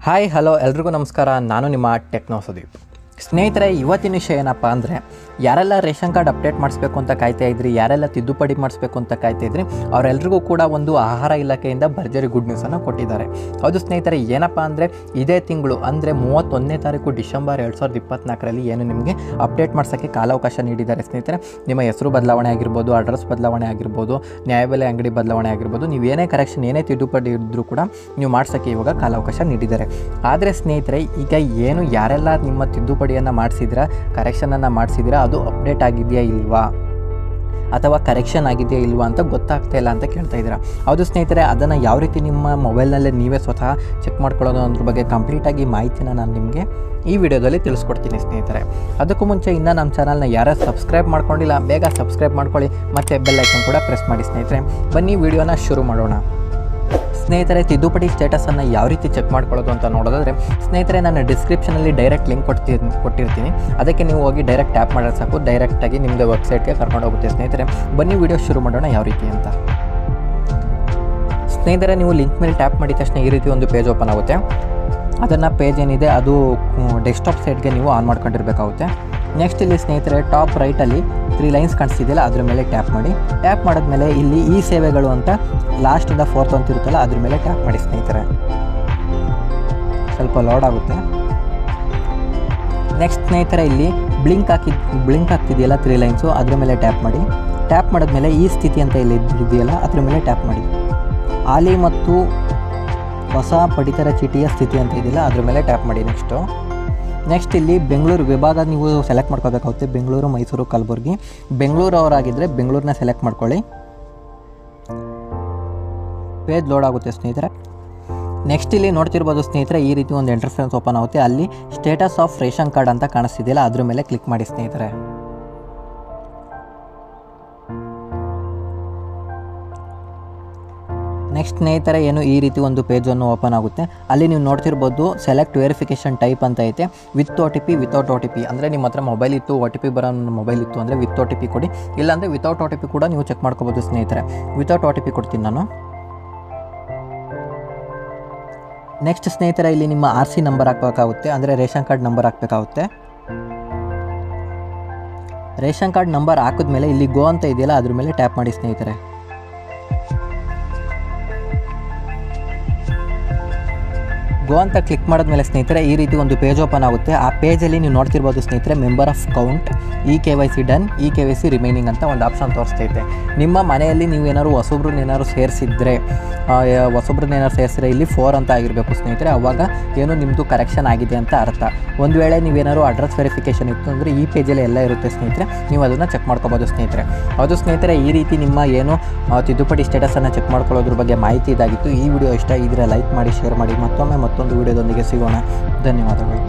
Hi hello ಎಲ್ರಿಗೂ ನಮಸ್ಕಾರ. ನಾನು ನಿಮ್ಮ ಟೆಕ್ನೋ ಸುದೀಪ್. ಸ್ನೇಹಿತರೆ, ಇವತ್ತಿನ ವಿಷಯ ಏನಪ್ಪ ಅಂದರೆ, ಯಾರೆಲ್ಲ ರೇಷನ್ ಕಾರ್ಡ್ ಅಪ್ಡೇಟ್ ಮಾಡಿಸ್ಬೇಕು ಅಂತ ಕಾಯ್ತಾ ಇದ್ರಿ, ಯಾರೆಲ್ಲ ತಿದ್ದುಪಡಿ ಮಾಡಿಸ್ಬೇಕು ಅಂತ ಕಾಯ್ತಾ ಇದ್ರಿ, ಅವರೆಲ್ಲರಿಗೂ ಕೂಡ ಒಂದು ಆಹಾರ ಇಲಾಖೆಯಿಂದ ಭರ್ಜರಿ ಗುಡ್ ನ್ಯೂಸನ್ನು ಕೊಟ್ಟಿದ್ದಾರೆ. ಹೌದು ಸ್ನೇಹಿತರೆ, ಏನಪ್ಪ ಅಂದರೆ ಇದೇ ತಿಂಗಳು ಅಂದರೆ 31ನೇ ತಾರೀಕು ಡಿಸೆಂಬರ್ 2024ರಲ್ಲಿ ಏನು ನಿಮಗೆ ಅಪ್ಡೇಟ್ ಮಾಡ್ಸೋಕ್ಕೆ ಕಾಲಾವಕಾಶ ನೀಡಿದ್ದಾರೆ. ಸ್ನೇಹಿತರೆ, ನಿಮ್ಮ ಹೆಸರು ಬದಲಾವಣೆ ಆಗಿರ್ಬೋದು, ಅಡ್ರೆಸ್ ಬದಲಾವಣೆ ಆಗಿರ್ಬೋದು, ನ್ಯಾಯಬೆಲೆ ಅಂಗಡಿ ಬದಲಾವಣೆ ಆಗಿರ್ಬೋದು, ನೀವು ಏನೇ ಕರೆಕ್ಷನ್ ಏನೇ ತಿದ್ದುಪಡಿ ಇದ್ದರೂ ಕೂಡ ನೀವು ಮಾಡ್ಸೋಕ್ಕೆ ಇವಾಗ ಕಾಲಾವಕಾಶ ನೀಡಿದ್ದಾರೆ. ಆದರೆ ಸ್ನೇಹಿತರೆ, ಈಗ ಏನು ಯಾರೆಲ್ಲ ನಿಮ್ಮ ತಿದ್ದುಪಡಿಯನ್ನು ಮಾಡಿಸಿದ್ರ, ಕರೆಕ್ಷನನ್ನು ಮಾಡಿಸಿದ್ರ, ಅದು ಅಪ್ಡೇಟ್ ಆಗಿದೆಯಾ ಇಲ್ವಾ ಅಥವಾ ಕರೆಕ್ಷನ್ ಆಗಿದೆಯಾ ಇಲ್ವಾ ಅಂತ ಗೊತ್ತಾಗ್ತಾ ಇಲ್ಲ ಅಂತ ಕೇಳ್ತಾ ಇದ್ದೀರಾ. ಹೌದು ಸ್ನೇಹಿತರೆ, ಅದನ್ನು ಯಾವ ರೀತಿ ನಿಮ್ಮ ಮೊಬೈಲ್ನಲ್ಲೇ ನೀವೇ ಸ್ವತಃ ಚೆಕ್ ಮಾಡ್ಕೊಳ್ಳೋದು ಅದ್ರ ಬಗ್ಗೆ ಕಂಪ್ಲೀಟಾಗಿ ಮಾಹಿತಿನ ನಾನು ನಿಮಗೆ ಈ ವಿಡಿಯೋದಲ್ಲಿ ತಿಳಿಸ್ಕೊಡ್ತೀನಿ. ಸ್ನೇಹಿತರೆ, ಅದಕ್ಕೂ ಮುಂಚೆ ಇನ್ನೂ ನಮ್ಮ ಚಾನಲ್ನ ಯಾರು ಸಬ್ಸ್ಕ್ರೈಬ್ ಮಾಡ್ಕೊಂಡಿಲ್ಲ, ಬೇಗ ಸಬ್ಸ್ಕ್ರೈಬ್ ಮಾಡ್ಕೊಳ್ಳಿ, ಮತ್ತು ಬೆಲ್ ಐಕನ್ ಕೂಡ ಪ್ರೆಸ್ ಮಾಡಿ. ಸ್ನೇಹಿತರೆ, ಬನ್ನಿ ವಿಡಿಯೋನ ಶುರು ಮಾಡೋಣ. ಸ್ನೇಹಿತರೆ, ತಿದ್ದುಪಡಿ ಸ್ಟೇಟಸನ್ನು ಯಾವ ರೀತಿ ಚೆಕ್ ಮಾಡ್ಕೊಳ್ಳೋದು ಅಂತ ನೋಡೋದಾದರೆ, ಸ್ನೇಹಿತರೆ, ನಾನು ಡಿಸ್ಕ್ರಿಪ್ಷನಲ್ಲಿ ಡೈರೆಕ್ಟ್ ಲಿಂಕ್ ಕೊಟ್ಟಿರ್ತೀನಿ. ಅದಕ್ಕೆ ನೀವು ಹೋಗಿ ಡೈರೆಕ್ಟ್ ಟ್ಯಾಪ್ ಮಾಡೋದು ಸಾಕು, ಡೈರೆಕ್ಟಾಗಿ ನಿಮ್ಮದು ವೆಬ್ಸೈಟ್ಗೆ ಕರ್ಕೊಂಡು ಹೋಗುತ್ತೆ. ಸ್ನೇಹಿತರೆ, ಬನ್ನಿ ವಿಡಿಯೋ ಶುರು ಮಾಡೋಣ ಯಾವ ರೀತಿ ಅಂತ. ಸ್ನೇಹಿತರೆ, ನೀವು ಲಿಂಕ್ ಮೇಲೆ ಟ್ಯಾಪ್ ಮಾಡಿದ ತಕ್ಷಣ ಈ ರೀತಿ ಒಂದು ಪೇಜ್ ಓಪನ್ ಆಗುತ್ತೆ. ಅದನ್ನು ಪೇಜ್ ಏನಿದೆ ಅದು ಡೆಸ್ಕ್ಟಾಪ್ ಸೈಟ್ಗೆ ನೀವು ಆನ್ ಮಾಡ್ಕೊಂಡಿರಬೇಕಾಗುತ್ತೆ. ನೆಕ್ಸ್ಟ್ ಇಲ್ಲಿ ಸ್ನೇಹಿತರೆ, ಟಾಪ್ ರೈಟಲ್ಲಿ 3 ಲೈನ್ಸ್ ಕಾಣಿಸ್ತಿದೆಯಲ್ಲ, ಅದ್ರ ಮೇಲೆ ಟ್ಯಾಪ್ ಮಾಡಿ. ಟ್ಯಾಪ್ ಮಾಡಿದ್ಮೇಲೆ ಇಲ್ಲಿ ಈ ಸೇವೆಗಳು ಅಂತ ಲಾಸ್ಟಿಂದ 4th ಅಂತ ಇರುತ್ತಲ್ಲ, ಅದ್ರ ಮೇಲೆ ಟ್ಯಾಪ್ ಮಾಡಿ. ಸ್ನೇಹಿತರೆ, ಸ್ವಲ್ಪ ಲೋಡ್ ಆಗುತ್ತೆ. ನೆಕ್ಸ್ಟ್ ಸ್ನೇಹಿತರೆ, ಇಲ್ಲಿ ಬ್ಲಿಂಕ್ ಆಗ್ತಿದೆಯಲ್ಲ 3 ಲೈನ್ಸು, ಅದ್ರ ಮೇಲೆ ಟ್ಯಾಪ್ ಮಾಡಿ. ಟ್ಯಾಪ್ ಮಾಡಿದ್ಮೇಲೆ ಈ ಸ್ಥಿತಿ ಅಂತ ಇಲ್ಲಿ ಇದೆಯಲ್ಲ, ಅದ್ರ ಮೇಲೆ ಟ್ಯಾಪ್ ಮಾಡಿ. ಹಾಲಿ ಮತ್ತು ಹೊಸ ಪಡಿತರ ಚೀಟಿಯ ಸ್ಥಿತಿ ಅಂತ ಇದೆಯಲ್ಲ, ಅದ್ರ ಮೇಲೆ ಟ್ಯಾಪ್ ಮಾಡಿ. ನೆಕ್ಸ್ಟ್ ಇಲ್ಲಿ ಬೆಂಗಳೂರು ವಿಭಾಗ ನೀವು ಸೆಲೆಕ್ಟ್ ಮಾಡ್ಕೋಬೇಕಾಗುತ್ತೆ. ಬೆಂಗಳೂರು, ಮೈಸೂರು, ಕಲಬುರಗಿ. ಬೆಂಗಳೂರು ಅವರಾಗಿದ್ದರೆ ಬೆಂಗಳೂರನ್ನ ಸೆಲೆಕ್ಟ್ ಮಾಡ್ಕೊಳ್ಳಿ. ಪೇಜ್ ಲೋಡ್ ಆಗುತ್ತೆ ಸ್ನೇಹಿತರೆ. ನೆಕ್ಸ್ಟ್ ಇಲ್ಲಿ ನೋಡ್ತಿರ್ಬೋದು ಸ್ನೇಹಿತರೆ, ಈ ರೀತಿ ಒಂದು ಇಂಟರ್ಫೇಸ್ ಓಪನ್ ಆಗುತ್ತೆ. ಅಲ್ಲಿ ಸ್ಟೇಟಸ್ ಆಫ್ ರೇಷನ್ ಕಾರ್ಡ್ ಅಂತ ಕಾಣಿಸ್ತಿದೆಯಲ್ಲ, ಅದ್ರ ಮೇಲೆ ಕ್ಲಿಕ್ ಮಾಡಿ. ಸ್ನೇಹಿತರೆ, ನೆಕ್ಸ್ಟ್ ಸ್ನೇಹಿತರೆ, ಏನು ಈ ರೀತಿ ಒಂದು ಪೇಜನ್ನು ಓಪನ್ ಆಗುತ್ತೆ. ಅಲ್ಲಿ ನೀವು ನೋಡ್ತಿರ್ಬೋದು ಸೆಲೆಕ್ಟ್ ವೆರಿಫಿಕೇಷನ್ ಟೈಪ್ ಅಂತ ಐತೆ. With OTP, without OTP. ಅಂದರೆ ನಿಮ್ಮ ಹತ್ರ ಮೊಬೈಲ್ ಇತ್ತು, OTP ಬರೋ ಮೊಬೈಲ್ ಇತ್ತು ಅಂದರೆ ವಿತ್ OTP ಕೊಡಿ, ಇಲ್ಲಾಂದರೆ ವಿತೌಟ್ OTP ಕೂಡ ನೀವು ಚೆಕ್ ಮಾಡ್ಕೋಬೋದು. ಸ್ನೇಹಿತರೆ, ವಿತೌಟ್ OTP ಕೊಡ್ತೀನಿ ನಾನು. ನೆಕ್ಸ್ಟ್ ಸ್ನೇಹಿತರೆ, ಇಲ್ಲಿ ನಿಮ್ಮ RC ನಂಬರ್ ಹಾಕಬೇಕಾಗುತ್ತೆ, ಅಂದರೆ ರೇಷನ್ ಕಾರ್ಡ್ ನಂಬರ್ ಹಾಕಬೇಕಾಗುತ್ತೆ. ರೇಷನ್ ಕಾರ್ಡ್ ನಂಬರ್ ಹಾಕಿದ್ಮೇಲೆ ಇಲ್ಲಿ ಗೋ ಅಂತ ಇದೆಯಲ್ಲ, ಅದ್ರ ಮೇಲೆ ಟ್ಯಾಪ್ ಮಾಡಿ. ಸ್ನೇಹಿತರೆ, ಗೋ ಅಂತ ಕ್ಲಿಕ್ ಮಾಡಿದ್ಮೇಲೆ ಸ್ನೇಹಿತರೆ, ಈ ರೀತಿ ಒಂದು ಪೇಜ್ ಓಪನ್ ಆಗುತ್ತೆ. ಆ ಪೇಜಲ್ಲಿ ನೀವು ನೋಡ್ತಿರ್ಬೋದು ಸ್ನೇಹಿತರೆ, member of count, KYC done, KYC remaining ಅಂತ ಒಂದು ಆಪ್ಷನ್ ತೋರಿಸ್ತೈತೆ. ನಿಮ್ಮ ಮನೆಯಲ್ಲಿ ನೀವೇನಾದ್ರು ಹೊಸೊಬ್ರನ್ನೇನಾದ್ರು ಸೇರಿಸಿದ್ರೆ ಇಲ್ಲಿ 4 ಅಂತ ಆಗಿರಬೇಕು ಸ್ನೇಹಿತರೆ. ಅವಾಗ ಏನು ನಿಮ್ಮದು ಕರೆಕ್ಷನ್ ಆಗಿದೆ ಅಂತ ಅರ್ಥ. ಒಂದು ವೇಳೆ ನೀವೇನಾದ್ರು ಅಡ್ರೆಸ್ ವೆರಿಫಿಕೇಷನ್ ಇತ್ತು ಅಂದರೆ ಈ ಪೇಜಲ್ಲಿ ಎಲ್ಲ ಇರುತ್ತೆ ಸ್ನೇಹಿತರೆ, ನೀವು ಅದನ್ನು ಚೆಕ್ ಮಾಡ್ಕೋಬೋದು. ಸ್ನೇಹಿತರೆ, ಹೌದು ಸ್ನೇಹಿತರೆ, ಈ ರೀತಿ ನಿಮ್ಮ ಏನು ತಿದ್ದುಪಡಿ ಸ್ಟೇಟಸನ್ನು ಚೆಕ್ ಮಾಡ್ಕೊಳ್ಳೋದ್ರ ಬಗ್ಗೆ ಮಾಹಿತಿ ಇದಾಗಿತ್ತು. ಈ ವಿಡಿಯೋ ಇಷ್ಟ ಇದ್ದರೆ ಲೈಕ್ ಮಾಡಿ, ಶೇರ್ ಮಾಡಿ. ಮತ್ತೊಂದು ವಿಡಿಯೋದೊಂದಿಗೆ ಸಿಗೋಣ. ಧನ್ಯವಾದಗಳು.